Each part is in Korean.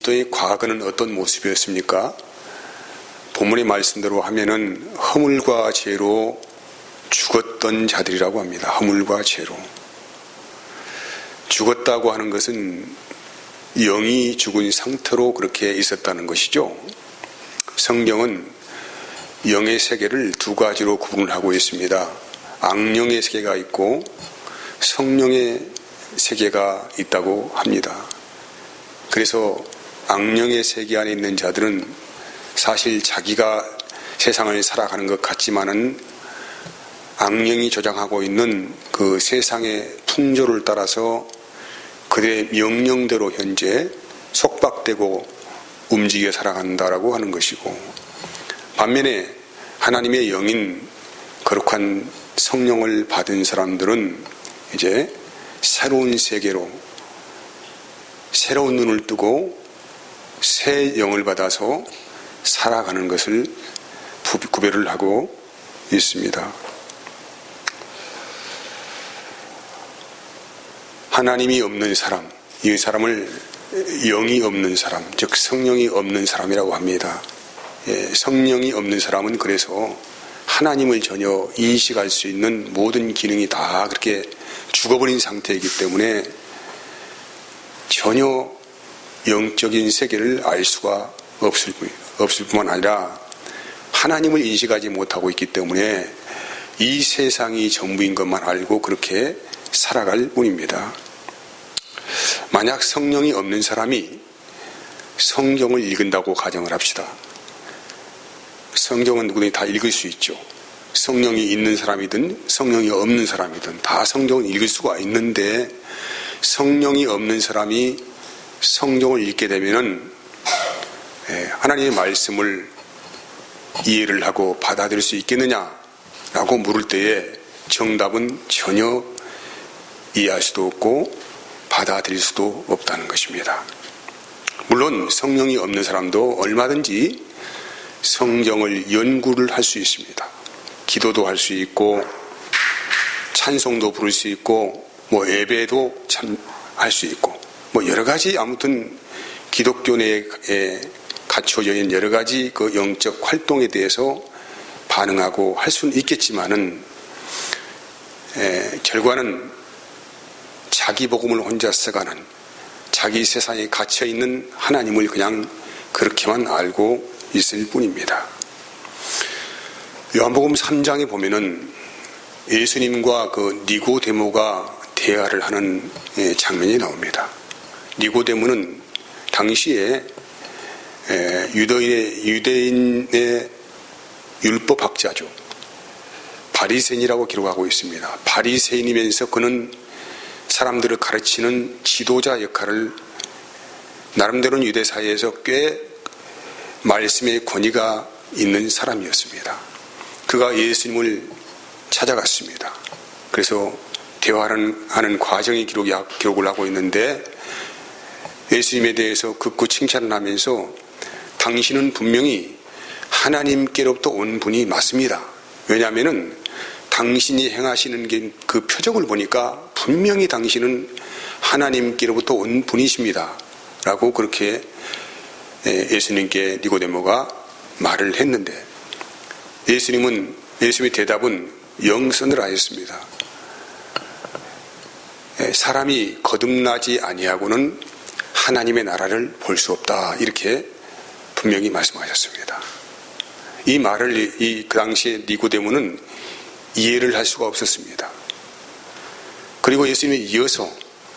그리스도의 과거는 어떤 모습이었습니까? 본문의 말씀대로 하면은 허물과 죄로 죽었던 자들이라고 합니다. 허물과 죄로. 죽었다고 하는 것은 영이 죽은 상태로 그렇게 있었다는 것이죠. 성경은 영의 세계를 두 가지로 구분을 하고 있습니다. 악령의 세계가 있고 성령의 세계가 있다고 합니다. 그래서 악령의 세계 안에 있는 자들은 사실 자기가 세상을 살아가는 것 같지만은 악령이 조장하고 있는 그 세상의 풍조를 따라서 그들의 명령대로 현재 속박되고 움직여 살아간다라고 하는 것이고, 반면에 하나님의 영인 거룩한 성령을 받은 사람들은 이제 새로운 세계로 새로운 눈을 뜨고 새 영을 받아서 살아가는 것을 구별을 하고 있습니다. 하나님이 없는 사람, 이 사람을 영이 없는 사람, 즉 성령이 없는 사람이라고 합니다. 성령이 없는 사람은 그래서 하나님을 전혀 인식할 수 있는 모든 기능이 다 그렇게 죽어버린 상태이기 때문에 전혀 영적인 세계를 알 수가 없을 뿐만 아니라 하나님을 인식하지 못하고 있기 때문에 이 세상이 전부인 것만 알고 그렇게 살아갈 뿐입니다. 만약 성령이 없는 사람이 성경을 읽는다고 가정을 합시다. 성경은 누구든지 다 읽을 수 있죠. 성령이 있는 사람이든 성령이 없는 사람이든 다 성경을 읽을 수가 있는데, 성령이 없는 사람이 성경을 읽게 되면은 하나님의 말씀을 이해를 하고 받아들일 수 있겠느냐라고 물을 때에 정답은 전혀 이해할 수도 없고 받아들일 수도 없다는 것입니다. 물론 성령이 없는 사람도 얼마든지 성경을 연구를 할 수 있습니다. 기도도 할 수 있고 찬송도 부를 수 있고 예배도 참 할 수 있고 여러 가지, 아무튼 기독교 내에 갖춰져 있는 여러 가지 그 영적 활동에 대해서 반응하고 할 수는 있겠지만은 결과는 자기 복음을 혼자 써가는, 자기 세상에 갇혀 있는 하나님을 그냥 그렇게만 알고 있을 뿐입니다. 요한복음 3장에 보면은 예수님과 그 니고데모가 대화를 하는 장면이 나옵니다. 니고데모는 당시에 유대인의 율법학자죠. 바리새인이라고 기록하고 있습니다. 바리새인이면서 그는 사람들을 가르치는 지도자 역할을, 나름대로는 유대 사회에서 꽤 말씀의 권위가 있는 사람이었습니다. 그가 예수님을 찾아갔습니다. 그래서 대화를 하는 과정의 기록을 하고 있는데, 예수님에 대해서 극구 칭찬을 하면서 당신은 분명히 하나님께로부터 온 분이 맞습니다. 왜냐하면은 당신이 행하시는 그 표적을 보니까 분명히 당신은 하나님께로부터 온 분이십니다. 라고 그렇게 예수님께 니고데모가 말을 했는데, 예수님의 대답은 영선을 하였습니다. 사람이 거듭나지 아니하고는 하나님의 나라를 볼 수 없다, 이렇게 분명히 말씀하셨습니다. 이 말을 그 당시에 니고데모는 이해를 할 수가 없었습니다. 그리고 예수님이 이어서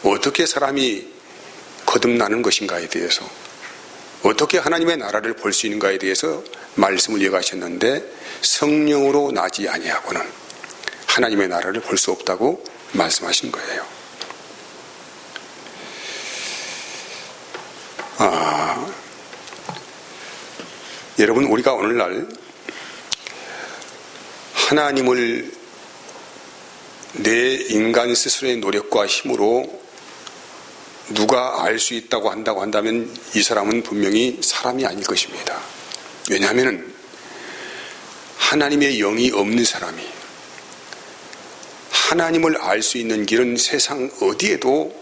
어떻게 사람이 거듭나는 것인가에 대해서, 어떻게 하나님의 나라를 볼 수 있는가에 대해서 말씀을 이어가셨는데, 성령으로 나지 아니하고는 하나님의 나라를 볼 수 없다고 말씀하신 거예요. 여러분, 우리가 오늘날 하나님을 내 인간 스스로의 노력과 힘으로 누가 알 수 있다고 한다면 이 사람은 분명히 사람이 아닐 것입니다. 왜냐하면 하나님의 영이 없는 사람이 하나님을 알 수 있는 길은 세상 어디에도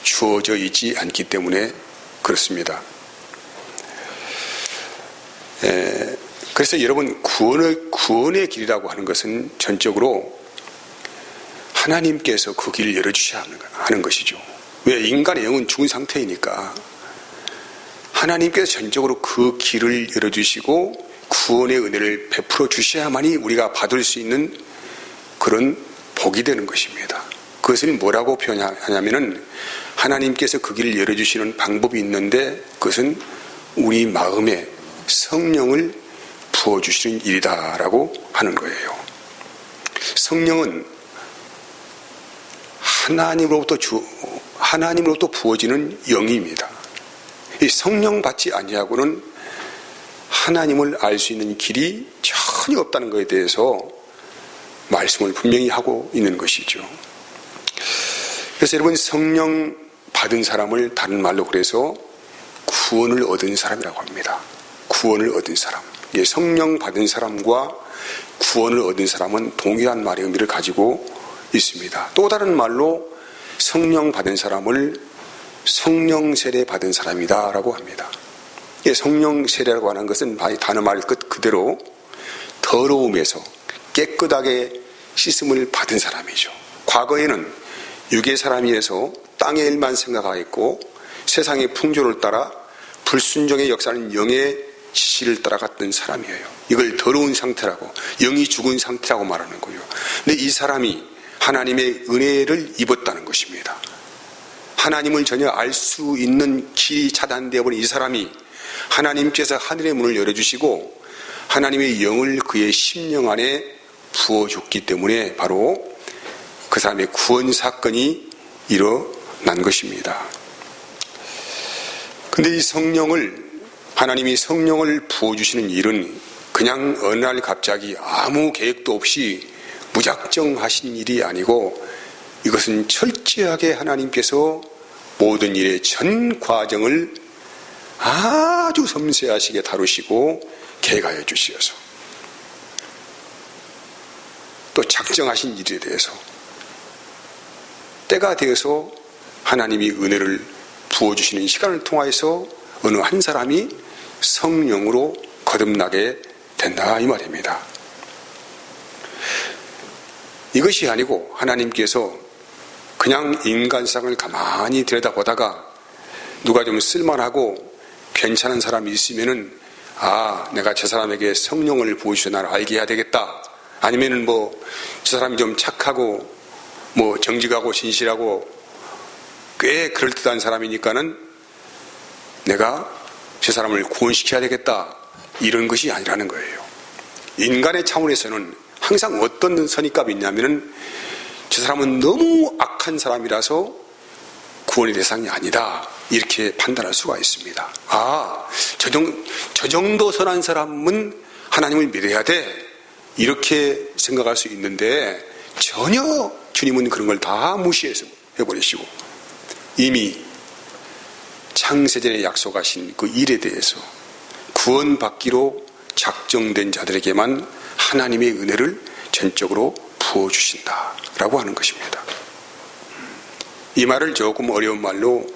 주어져 있지 않기 때문에 그렇습니다. 그래서 여러분 구원의 길이라고 하는 것은 전적으로 하나님께서 그 길을 열어주셔야 하는 것이죠. 왜? 인간의 영은 죽은 상태이니까 하나님께서 전적으로 그 길을 열어주시고 구원의 은혜를 베풀어 주셔야만이 우리가 받을 수 있는 그런 복이 되는 것입니다. 그것을 뭐라고 표현하냐면은 하나님께서 그 길을 열어주시는 방법이 있는데 그것은 우리 마음에 성령을 부어주시는 일이다라고 하는 거예요. 성령은 하나님으로부터 부어지는 영입니다. 이 성령 받지 아니하고는 하나님을 알 수 있는 길이 전혀 없다는 것에 대해서 말씀을 분명히 하고 있는 것이죠. 그래서 여러분 성령 받은 사람을 다른 말로 그래서 구원을 얻은 사람이라고 합니다. 구원을 얻은 사람. 성령 받은 사람과 구원을 얻은 사람은 동일한 말의 의미를 가지고 있습니다. 또 다른 말로 성령 받은 사람을 성령 세례 받은 사람이다라고 합니다. 성령 세례라고 하는 것은 단어 말 그대로 더러움에서 깨끗하게 씻음을 받은 사람이죠. 과거에는 육의 사람이어서 땅의 일만 생각하였고 세상의 풍조를 따라 불순종의 역사는 영의 지시를 따라갔던 사람이에요. 이걸 더러운 상태라고, 영이 죽은 상태라고 말하는 거예요. 근데 이 사람이 하나님의 은혜를 입었다는 것입니다. 하나님을 전혀 알 수 있는 길이 차단되어 버린 이 사람이 하나님께서 하늘의 문을 열어주시고 하나님의 영을 그의 심령 안에 부어줬기 때문에 바로 그 사람의 구원 사건이 일어난 것입니다. 근데 이 하나님이 성령을 부어주시는 일은 그냥 어느 날 갑자기 아무 계획도 없이 무작정 하신 일이 아니고 이것은 철저하게 하나님께서 모든 일의 전 과정을 아주 섬세하시게 다루시고 계획하여 주시어서 또 작정하신 일에 대해서 때가 되어서 하나님이 은혜를 부어주시는 시간을 통하여서 어느 한 사람이 성령으로 거듭나게 된다 이 말입니다. 이것이 아니고 하나님께서 그냥 인간상을 가만히 들여다보다가 누가 좀 쓸만하고 괜찮은 사람이 있으면은 내가 저 사람에게 성령을 부어주셔 나를 알게 해야 되겠다. 아니면은 저 사람이 좀 착하고 정직하고 진실하고 꽤 그럴듯한 사람이니까는 내가 저 사람을 구원시켜야 되겠다. 이런 것이 아니라는 거예요. 인간의 차원에서는 항상 어떤 선입감이 있냐면은 저 사람은 너무 악한 사람이라서 구원의 대상이 아니다. 이렇게 판단할 수가 있습니다. 저 정도 선한 사람은 하나님을 믿어야 돼. 이렇게 생각할 수 있는데 전혀 주님은 그런 걸 다 무시해서 해버리시고 이미 창세전에 약속하신 그 일에 대해서 구원받기로 작정된 자들에게만 하나님의 은혜를 전적으로 부어주신다라고 하는 것입니다. 이 말을 조금 어려운 말로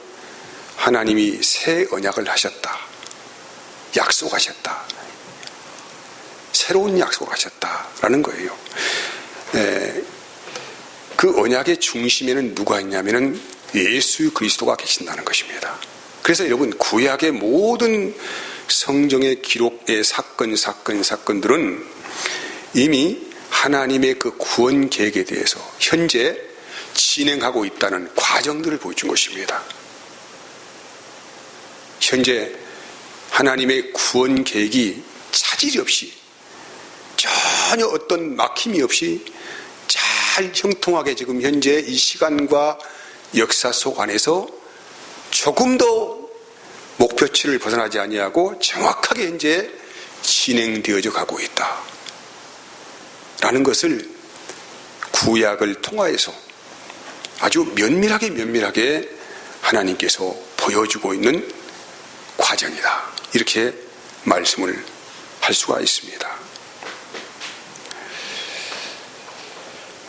하나님이 새 언약을 하셨다. 약속하셨다. 새로운 약속을 하셨다라는 거예요. 그 언약의 중심에는 누가 있냐면은 예수 그리스도가 계신다는 것입니다. 그래서 여러분 구약의 모든 성경의 기록의 사건들은 이미 하나님의 그 구원 계획에 대해서 현재 진행하고 있다는 과정들을 보여준 것입니다. 현재 하나님의 구원 계획이 차질이 없이 전혀 어떤 막힘이 없이 잘 형통하게 지금 현재 이 시간과 역사 속 안에서 조금도 목표치를 벗어나지 아니하고 정확하게 현재 진행되어져 가고 있다. 라는 것을 구약을 통하여서 아주 면밀하게 하나님께서 보여주고 있는 과정이다. 이렇게 말씀을 할 수가 있습니다.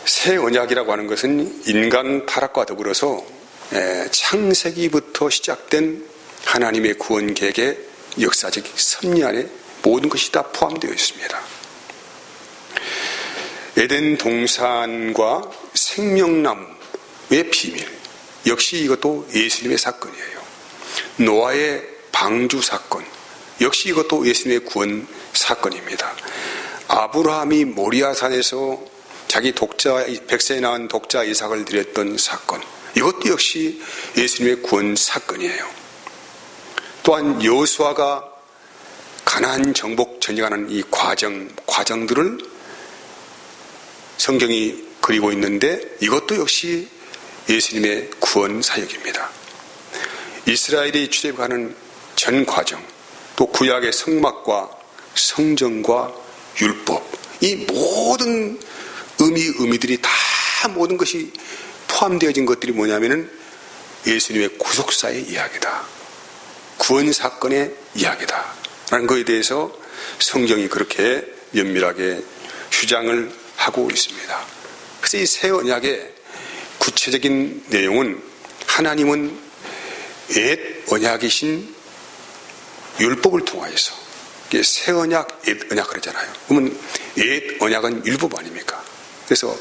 새 언약이라고 하는 것은 인간 타락과 더불어서 창세기부터 시작된 하나님의 구원 계획의 역사적 섭리 안에 모든 것이 다 포함되어 있습니다. 에덴 동산과 생명나무의 비밀, 역시 이것도 예수님의 사건이에요. 노아의 방주 사건, 역시 이것도 예수님의 구원 사건입니다. 아브라함이 모리아산에서 자기 독자, 백세에 낳은 독자 이삭을 드렸던 사건, 이것도 역시 예수님의 구원 사건이에요. 또한 여호수아가 가나안 정복 전쟁하는 이 과정들을 성경이 그리고 있는데 이것도 역시 예수님의 구원 사역입니다. 이스라엘이 출애굽하는 전 과정, 또 구약의 성막과 성전과 율법, 이 모든 의미들이 다 모든 것이 포함되어진 것들이 뭐냐면은 예수님의 구속사의 이야기다, 구원 사건의 이야기다 라는 것에 대해서 성경이 그렇게 면밀하게 주장을 하고 있습니다. 그래서 이 새 언약의 구체적인 내용은 하나님은 옛 언약이신 율법을 통하여서, 새 언약, 옛 언약 그러잖아요. 그러면 옛 언약은 율법 아닙니까? 그래서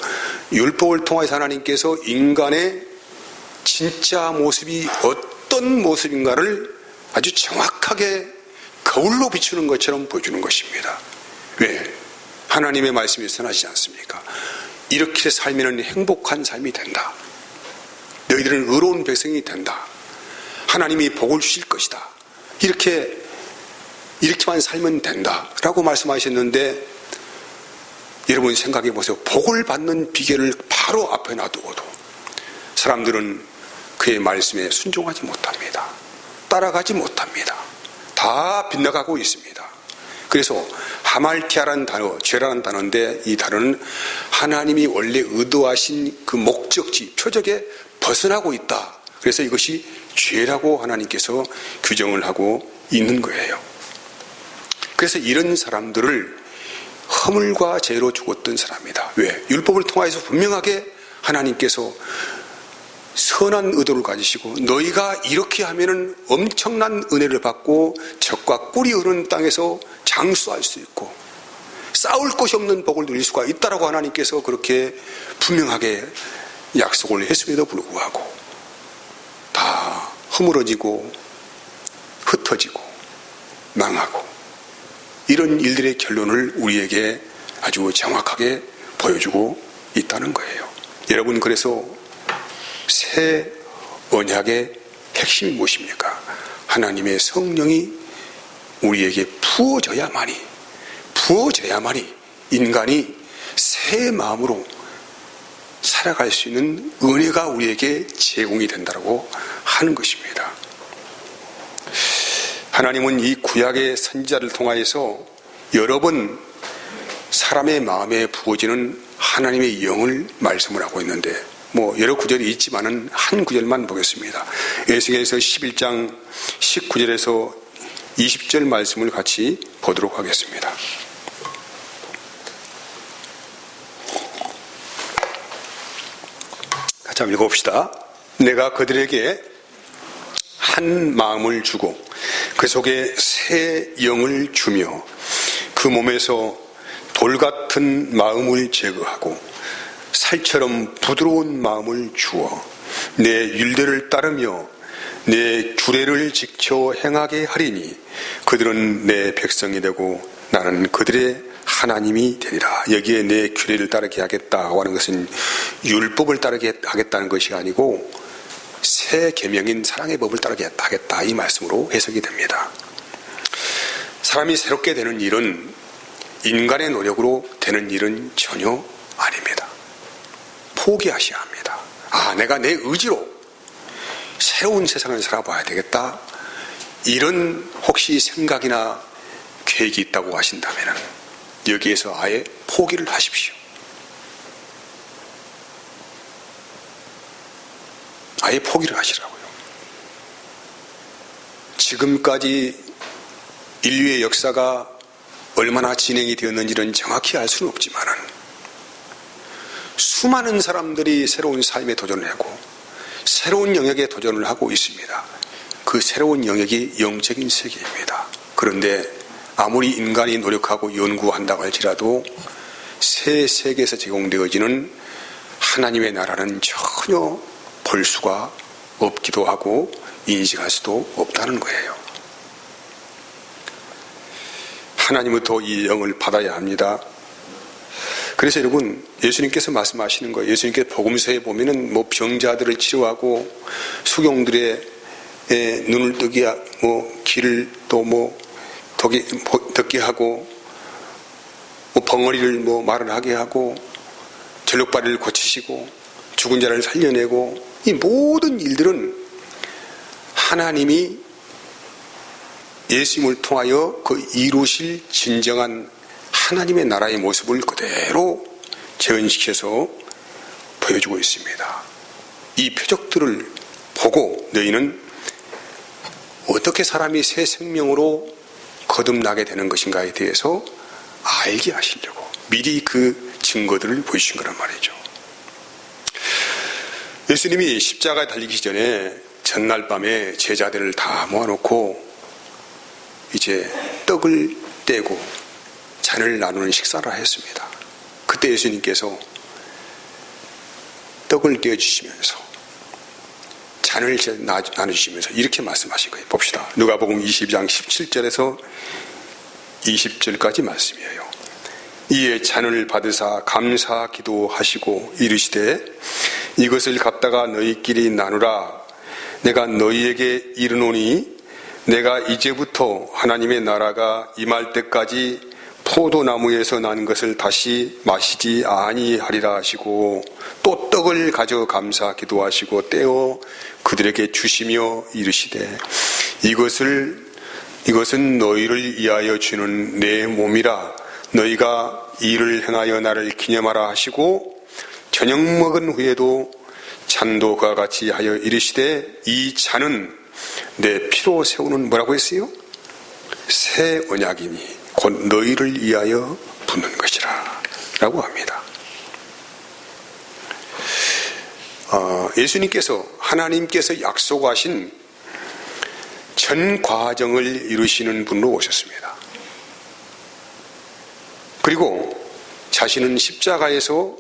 율법을 통해서 하나님께서 인간의 진짜 모습이 어떤 모습인가를 아주 정확하게 거울로 비추는 것처럼 보여주는 것입니다. 왜? 하나님의 말씀이 선하지 않습니까? 이렇게 살면 행복한 삶이 된다. 너희들은 의로운 백성이 된다. 하나님이 복을 주실 것이다. 이렇게만 살면 된다 라고 말씀하셨는데, 여러분 생각해 보세요. 복을 받는 비결을 바로 앞에 놔두고도 사람들은 그의 말씀에 순종하지 못합니다. 따라가지 못합니다. 다 빗나가고 있습니다. 그래서 하말티아라는 단어, 죄라는 단어인데, 이 단어는 하나님이 원래 의도하신 그 목적지, 표적에 벗어나고 있다. 그래서 이것이 죄라고 하나님께서 규정을 하고 있는 거예요. 그래서 이런 사람들을 허물과 죄로 죽었던 사람이다. 왜? 율법을 통해서 분명하게 하나님께서 선한 의도를 가지시고, 너희가 이렇게 하면은 엄청난 은혜를 받고 적과 꿀이 흐르는 땅에서 장수할 수 있고 싸울 것이 없는 복을 누릴 수가 있다라고 하나님께서 그렇게 분명하게 약속을 했음에도 불구하고 다 허물어지고 흩어지고 망하고, 이런 일들의 결론을 우리에게 아주 정확하게 보여주고 있다는 거예요. 여러분, 그래서 새 언약의 핵심이 무엇입니까? 하나님의 성령이 우리에게 부어져야만이 인간이 새 마음으로 살아갈 수 있는 은혜가 우리에게 제공이 된다고 하는 것입니다. 하나님은 이 구약의 선지자를 통하여서 여러 번 사람의 마음에 부어지는 하나님의 영을 말씀을 하고 있는데, 여러 구절이 있지만은 한 구절만 보겠습니다. 에스겔서 11장 19절에서 20절 말씀을 같이 보도록 하겠습니다. 같이 한번 읽어봅시다. 내가 그들에게 한 마음을 주고 그 속에 새 영을 주며 그 몸에서 돌 같은 마음을 제거하고 살처럼 부드러운 마음을 주어 내 율례를 따르며 내 규례를 지켜 행하게 하리니 그들은 내 백성이 되고 나는 그들의 하나님이 되리라. 여기에 내 규례를 따르게 하겠다고 하는 것은 율법을 따르게 하겠다는 것이 아니고 새 계명인 사랑의 법을 따르게 하겠다, 이 말씀으로 해석이 됩니다. 사람이 새롭게 되는 일은 인간의 노력으로 되는 일은 전혀 아닙니다. 포기하셔야 합니다. 내가 내 의지로 새로운 세상을 살아봐야 되겠다, 이런 혹시 생각이나 계획이 있다고 하신다면 여기에서 아예 포기를 하십시오. 아예 포기를 하시라고요. 지금까지 인류의 역사가 얼마나 진행이 되었는지는 정확히 알 수는 없지만은 수많은 사람들이 새로운 삶에 도전을 하고 새로운 영역에 도전을 하고 있습니다. 그 새로운 영역이 영적인 세계입니다. 그런데 아무리 인간이 노력하고 연구한다고 할지라도 새 세계에서 제공되어지는 하나님의 나라는 전혀 볼 수가 없기도 하고 인식할 수도 없다는 거예요. 하나님부터 이 영을 받아야 합니다. 그래서 여러분, 예수님께서 말씀하시는 거예요. 예수님께서 복음서에 보면은 뭐 병자들을 치료하고 수경들의 눈을 뜨게, 귀를 또 듣게 하고, 벙어리를 말을 하게 하고, 전력발이를 고치시고, 죽은 자를 살려내고, 이 모든 일들은 하나님이 예수님을 통하여 그 이루실 진정한 하나님의 나라의 모습을 그대로 재현시켜서 보여주고 있습니다. 이 표적들을 보고 너희는 어떻게 사람이 새 생명으로 거듭나게 되는 것인가에 대해서 알게 하시려고 미리 그 증거들을 보여주신 거란 말이죠. 예수님이 십자가에 달리기 전에 전날 밤에 제자들을 다 모아놓고 이제 떡을 떼고 잔을 나누는 식사를 했습니다. 그때 예수님께서 떡을 떼어주시면서 잔을 나누시면서 이렇게 말씀하신 거예요. 봅시다. 누가복음 22장 17절에서 20절까지 말씀이에요. 이에 잔을 받으사 감사 기도하시고 이르시되 이것을 갖다가 너희끼리 나누라. 내가 너희에게 이르노니 내가 이제부터 하나님의 나라가 임할 때까지 포도나무에서 난 것을 다시 마시지 아니하리라 하시고 또 떡을 가져 감사 기도하시고 떼어 그들에게 주시며 이르시되 이것은 너희를 위하여 주는 내 몸이라. 너희가 이를 행하여 나를 기념하라 하시고 저녁 먹은 후에도 잔도 그와 같이 하여 이르시되 이 잔은 내 피로 세우는 뭐라고 했어요? 새 언약이니 곧 너희를 위하여 붓는 것이라 라고 합니다. 예수님께서 하나님께서 약속하신 전 과정을 이루시는 분으로 오셨습니다. 그리고 자신은 십자가에서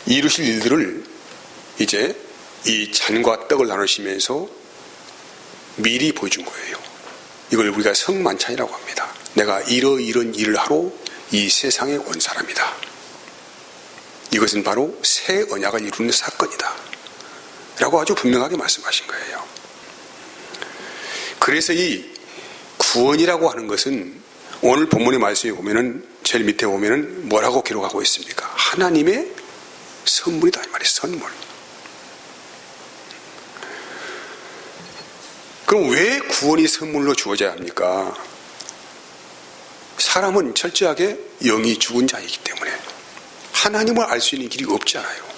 이루실 일들을 이제 이 잔과 떡을 나누시면서 미리 보여준 거예요. 이걸 우리가 성만찬이라고 합니다. 내가 이런 일을 하러 이 세상에 온 사람이다. 이것은 바로 새 언약을 이루는 사건이다 라고 아주 분명하게 말씀하신 거예요. 그래서 이 구원이라고 하는 것은 오늘 본문의 말씀에 보면은 제일 밑에 보면은 뭐라고 기록하고 있습니까? 하나님의 선물이다 이 말이에요. 선물. 그럼 왜 구원이 선물로 주어져야 합니까? 사람은 철저하게 영이 죽은 자이기 때문에 하나님을 알 수 있는 길이 없잖아요.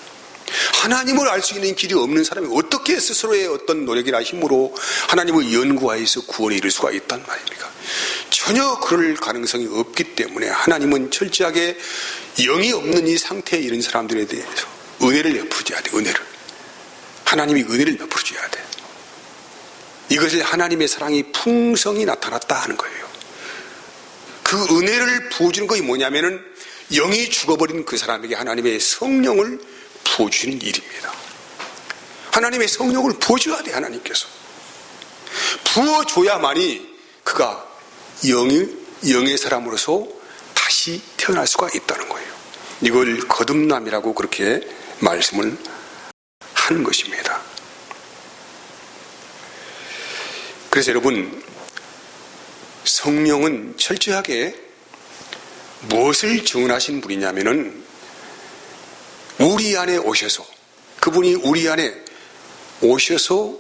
하나님을 알 수 있는 길이 없는 사람이 어떻게 스스로의 어떤 노력이나 힘으로 하나님을 연구하여서 구원에 이를 수가 있단 말입니까? 전혀 그럴 가능성이 없기 때문에 하나님은 철저하게 영이 없는 이 상태에 이른 사람들에 대해서 은혜를 베풀어줘야 돼. 은혜를. 하나님이 은혜를 베풀어줘야 돼. 이것을 하나님의 사랑이 풍성히 나타났다 하는 거예요. 그 은혜를 부어주는 것이 뭐냐면은 영이 죽어버린 그 사람에게 하나님의 성령을 부어주는 일입니다. 하나님의 성령을 부어줘야 돼. 하나님께서 부어줘야만이 그가 영의 사람으로서 다시 태어날 수가 있다는 거예요. 이걸 거듭남이라고 그렇게 말씀을 하는 것입니다. 그래서 여러분, 성령은 철저하게 무엇을 증언하신 분이냐면은 우리 안에 오셔서, 그분이 우리 안에 오셔서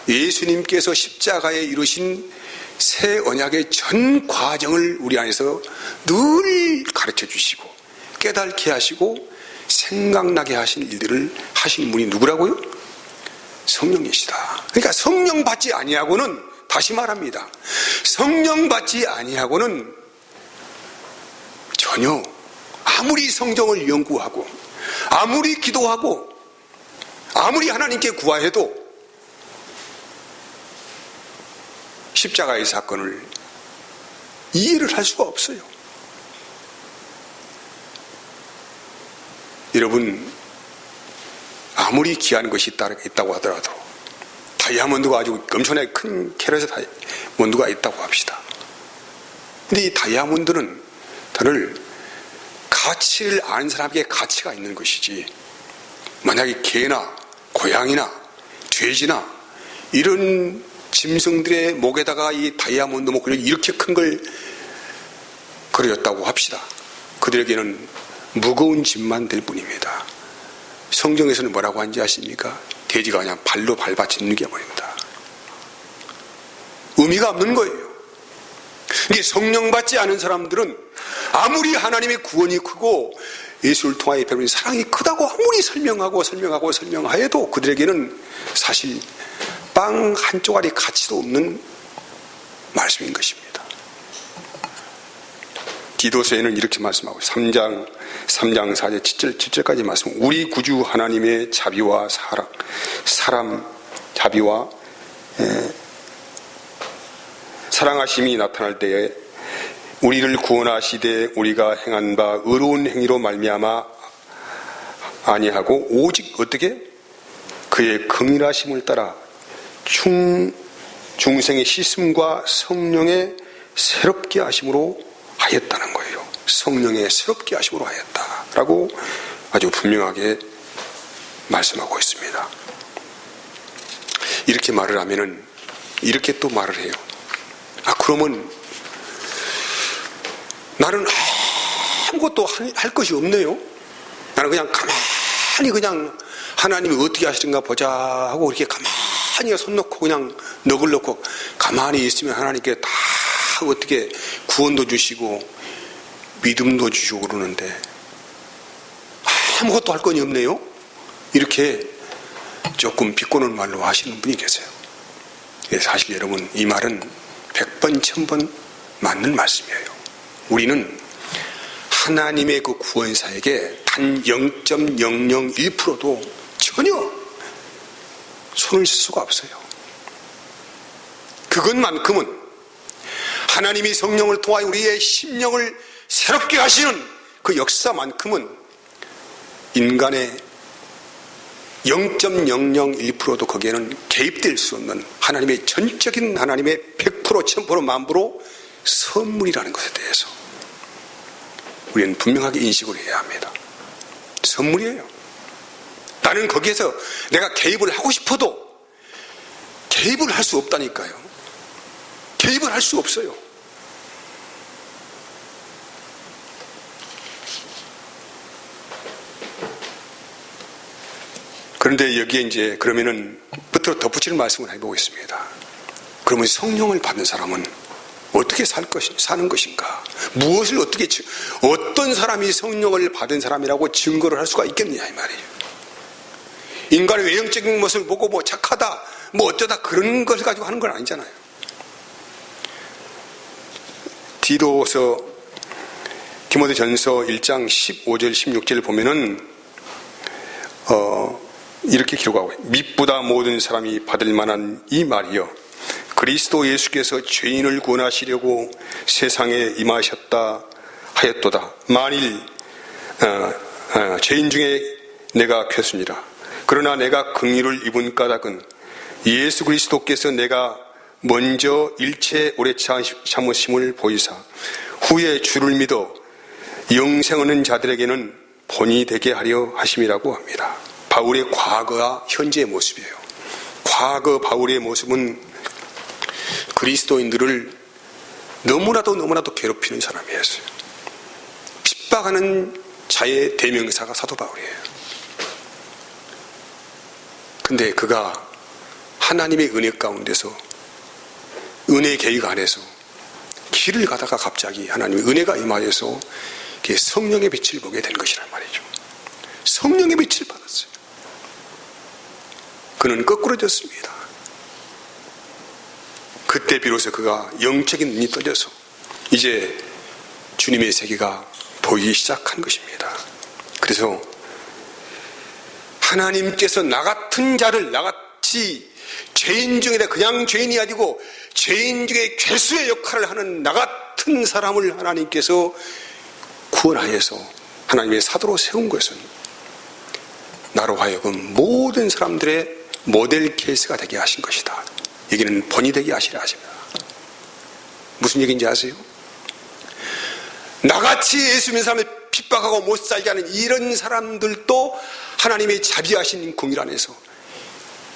예수님께서 십자가에 이루신 새 언약의 전 과정을 우리 안에서 늘 가르쳐 주시고 깨닫게 하시고 생각나게 하신 일들을 하시는 분이 누구라고요? 성령이시다. 그러니까 성령 받지 아니하고는, 다시 말합니다, 성령 받지 아니하고는 전혀 아무리 성경을 연구하고 아무리 기도하고 아무리 하나님께 구하해도 십자가의 사건을 이해를 할 수가 없어요. 여러분, 아무리 귀한 것이 있다고 하더라도 다이아몬드가 아주 엄청나게 큰 캐럿의 다이아몬드가 있다고 합시다. 근데 이 다이아몬드는 다들 가치를 아는 사람에게 가치가 있는 것이지, 만약에 개나 고양이나 돼지나 이런 짐승들의 목에다가 이 다이아몬드 목걸이 이렇게 큰 걸 걸어줬다고 합시다. 그들에게는 무거운 짐만 될 뿐입니다. 성경에서는 뭐라고 하는지 아십니까? 돼지가 그냥 발로 밟아짓는 게 버립니다. 의미가 없는 거예요. 이게 성령 받지 않은 사람들은 아무리 하나님의 구원이 크고 예수를 통하여 베푸는 사랑이 크다고 아무리 설명하여도 그들에게는 사실 빵 한 쪼가리 가치도 없는 말씀인 것입니다. 디도서에는 이렇게 말씀하고 3장 4절 7절까지 말씀, 우리 구주 하나님의 자비와 자비와 사랑하심이 나타날 때에 우리를 구원하시되 우리가 행한 바 의로운 행위로 말미암아 아니하고 오직 어떻게 그의 긍휼하심을 따라 중생의 씻음과 성령의 새롭게 하심으로 하였다는 거예요. 성령의 새롭게 하심으로 하였다라고 아주 분명하게 말씀하고 있습니다. 이렇게 말을 하면은 이렇게 또 말을 해요. 그러면 나는 아무것도 할 것이 없네요. 나는 그냥 가만히 그냥 하나님이 어떻게 하시는가 보자 하고 이렇게 가만히 손 놓고 그냥 넋을 놓고 가만히 있으면 하나님께 다 어떻게 구원도 주시고 믿음도 주시고 그러는데 아무것도 할 건이 없네요. 이렇게 조금 비꼬는 말로 하시는 분이 계세요. 사실 여러분, 이 말은 100번 1000번 맞는 말씀이에요. 우리는 하나님의 그 구원사에게 단 0.001%도 전혀 손을 쓸 수가 없어요. 그것만큼은 하나님이 성령을 통하여 우리의 심령을 새롭게 하시는 그 역사만큼은 인간의 0.001%도 거기에는 개입될 수 없는 하나님의 전적인 하나님의 100% 1000% 만부로 선물이라는 것에 대해서 우리는 분명하게 인식을 해야 합니다. 선물이에요. 나는 거기에서 내가 개입을 하고 싶어도 개입을 할 수 없다니까요. 개입을 할 수 없어요. 그런데 여기에 이제 그러면은 끝으로 덧붙이는 말씀을 해보겠습니다. 그러면 성령을 받는 사람은 어떻게 사는 것인가? 무엇을 어떤 사람이 성령을 받은 사람이라고 증거를 할 수가 있겠느냐 이 말이에요. 인간의 외형적인 모습을 보고 뭐 착하다, 뭐 어쩌다 그런 것을 가지고 하는 건 아니잖아요. 디모데전서 1장 15절 16절을 보면은 이렇게 기록하고, mit보다 모든 사람이 받을 만한 이 말이여, 그리스도 예수께서 죄인을 구원하시려고 세상에 임하셨다 하였도다. 만일 죄인 중에 내가 괴순이라. 그러나 내가 긍휼을 입은 까닭은 예수 그리스도께서 내가 먼저 일체 오래 참으심을 보이사 후에 주를 믿어 영생 얻는 자들에게는 본이 되게 하려 하심이라고 합니다. 바울의 과거와 현재의 모습이에요. 과거 바울의 모습은 그리스도인들을 너무나도 괴롭히는 사람이었어요. 핍박하는 자의 대명사가 사도 바울이에요. 근데 그가 하나님의 은혜 가운데서 은혜의 계획 안에서 길을 가다가 갑자기 하나님의 은혜가 임하여서 성령의 빛을 보게 된 것이란 말이죠. 성령의 빛을 받았어요. 그는 거꾸로졌습니다. 그때 비로소 그가 영적인 눈이 떠져서 이제 주님의 세계가 보이기 시작한 것입니다. 그래서 하나님께서 나 같은 자를 나같이 죄인 중에 그냥 죄인이 아니고 죄인 중에 괴수의 역할을 하는 나 같은 사람을 하나님께서 구원하여서 하나님의 사도로 세운 것은 나로 하여금 모든 사람들의 모델 케이스가 되게 하신 것이다. 여기는 본이 되게 하시려 하십니다. 무슨 얘기인지 아세요? 나같이 예수 믿는 사람을 핍박하고 못 살게 하는 이런 사람들도 하나님의 자비하신 공의 안에서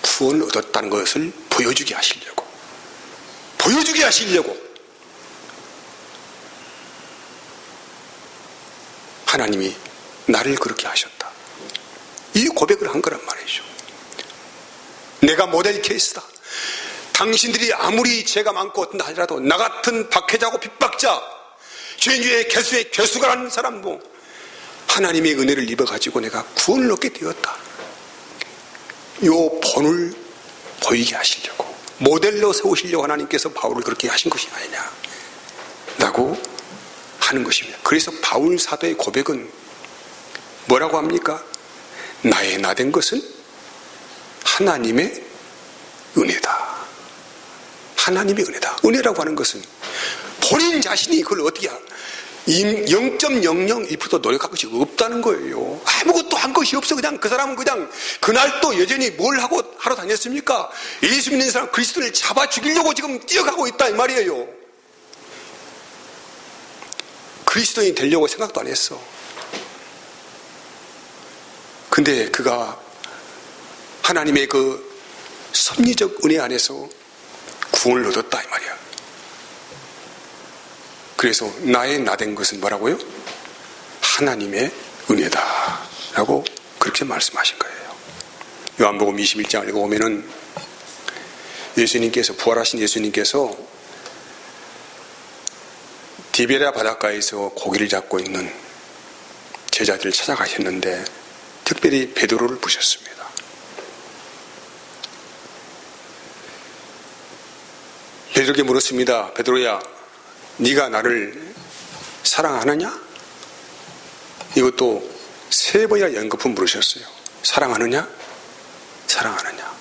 구원을 얻었다는 것을 보여주게 하시려고 하나님이 나를 그렇게 하셨다. 이 고백을 한 거란 말이죠. 내가 모델 케이스다. 당신들이 아무리 죄가 많고 어떤다 하더라도 나 같은 박해자고 핍박자, 죄인 중에 개수의 괴수가 라는 사람도 하나님의 은혜를 입어가지고 내가 구원을 얻게 되었다. 요 본을 보이게 하시려고, 모델로 세우시려고 하나님께서 바울을 그렇게 하신 것이 아니냐 라고 하는 것입니다. 그래서 바울 사도의 고백은 뭐라고 합니까? 나의 나된 것은 하나님의 은혜다. 하나님의 은혜다. 은혜라고 하는 것은 본인 자신이 그걸 어떻게 0.001%도 노력할 것이 없다는 거예요. 아무것도 한 것이 없어. 그냥 그 사람은 그냥 그날 또 여전히 뭘 하고 하러 다녔습니까? 예수 믿는 사람 그리스도를 잡아 죽이려고 지금 뛰어가고 있다 이 말이에요. 그리스도인이 되려고 생각도 안 했어. 근데 그가 하나님의 그 섭리적 은혜 안에서 구원을 얻었다 이 말이야. 그래서 나의 나된 것은 뭐라고요? 하나님의 은혜다 라고 그렇게 말씀하신 거예요. 요한복음 21장 읽어보면은 예수님께서, 부활하신 예수님께서 디베랴 바닷가에서 고기를 잡고 있는 제자들을 찾아가셨는데 특별히 베드로를 부셨습니다. 베드로에게 물었습니다. 베드로야, 네가 나를 사랑하느냐? 이것도 3번이나 연거푸 물으셨어요. 사랑하느냐? 사랑하느냐?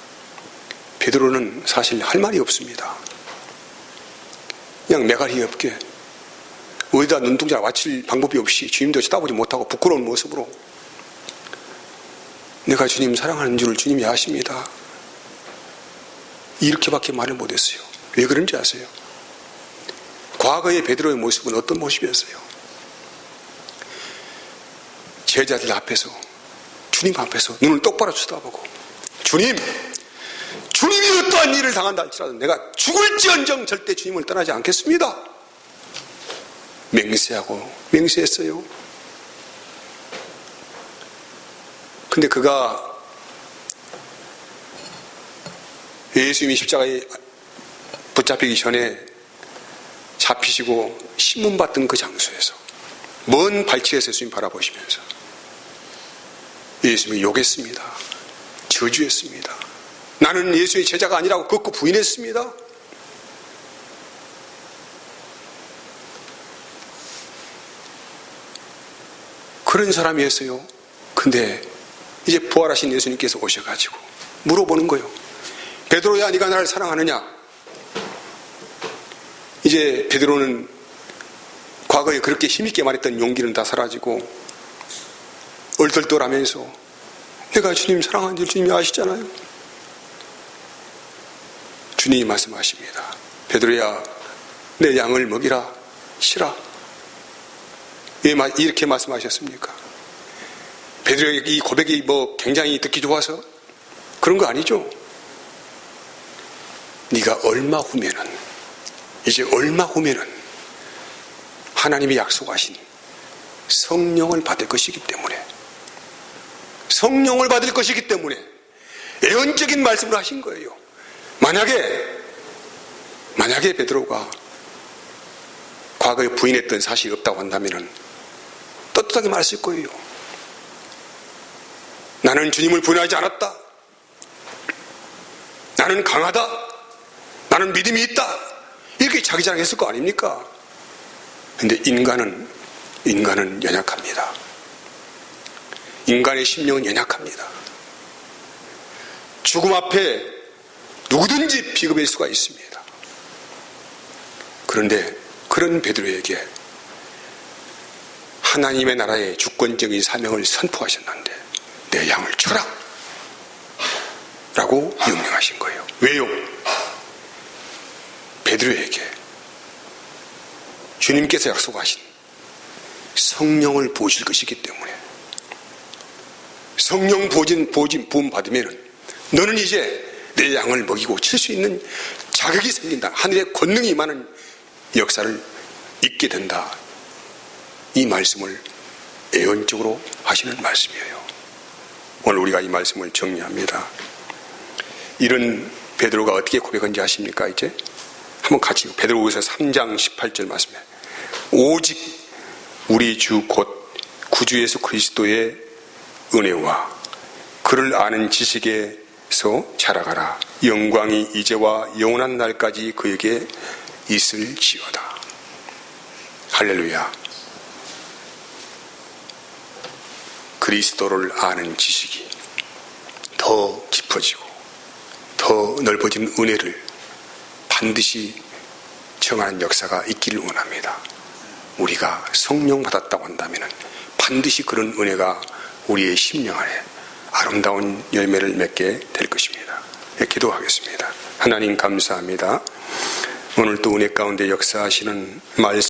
베드로는 사실 할 말이 없습니다. 그냥 매갈이 없게 어디다 눈동자 맞힐 방법이 없이 주님도 쳐다보지 못하고 부끄러운 모습으로 내가 주님 사랑하는 줄을 주님이 아십니다. 이렇게밖에 말을 못했어요. 왜 그런지 아세요? 과거의 베드로의 모습은 어떤 모습이었어요? 제자들 앞에서, 주님 앞에서 눈을 똑바로 쳐다보고 주님이 어떠한 일을 당한다 할지라도 내가 죽을지언정 절대 주님을 떠나지 않겠습니다. 맹세했어요. 근데 그가 예수님이 십자가에 붙잡히기 전에 잡히시고 신문받던 그 장소에서 먼 발치에서 예수님 바라보시면서 예수님이 욕했습니다. 저주했습니다. 나는 예수의 제자가 아니라고 걷고 부인했습니다. 그런 사람이었어요. 근데 이제 부활하신 예수님께서 오셔가지고 물어보는 거예요. 베드로야, 네가 나를 사랑하느냐? 이제 베드로는 과거에 그렇게 힘있게 말했던 용기는 다 사라지고 얼떨떨하면서 내가 주님 사랑하는 줄 주님이 아시잖아요. 주님이 말씀하십니다. 베드로야, 내 양을 먹이라, 쉬라. 왜 이렇게 말씀하셨습니까? 베드로의 이 고백이 굉장히 듣기 좋아서 그런 거 아니죠? 네가 얼마 후면은 하나님이 약속하신 성령을 받을 것이기 때문에 예언적인 말씀을 하신 거예요. 만약에 베드로가 과거에 부인했던 사실이 없다고 한다면 떳떳하게 말했을 거예요. 나는 주님을 부인하지 않았다. 나는 강하다. 나는 믿음이 있다. 이렇게 자기 자랑했을 거 아닙니까? 그런데 인간은 연약합니다. 인간의 심령은 연약합니다. 죽음 앞에 누구든지 비겁일 수가 있습니다. 그런데 그런 베드로에게 하나님의 나라의 주권적인 사명을 선포하셨는데 내 양을 쳐라 라고 명령하신 거예요. 왜요? 베드로에게 주님께서 약속하신 성령을 부으실 것이기 때문에 성령 부음 받으면 너는 이제 내 양을 먹이고 칠 수 있는 자격이 생긴다. 하늘의 권능이 임하는 역사를 있게 된다. 이 말씀을 예언적으로 하시는 말씀이에요. 오늘 우리가 이 말씀을 정리합니다. 이런 베드로가 어떻게 고백한지 아십니까? 이제 한번 같이 베드로후서 3장 18절 말씀에 오직 우리 주 곧 구주 예수 그리스도의 은혜와 그를 아는 지식에서 자라가라. 영광이 이제와 영원한 날까지 그에게 있을지어다. 할렐루야. 그리스도를 아는 지식이 더 깊어지고 더 넓어진 은혜를 반드시 청하는 역사가 있기를 원합니다. 우리가 성령 받았다고 한다면 반드시 그런 은혜가 우리의 심령 안에 아름다운 열매를 맺게 될 것입니다. 기도하겠습니다. 하나님 감사합니다. 오늘 또 은혜 가운데 역사하시는 말씀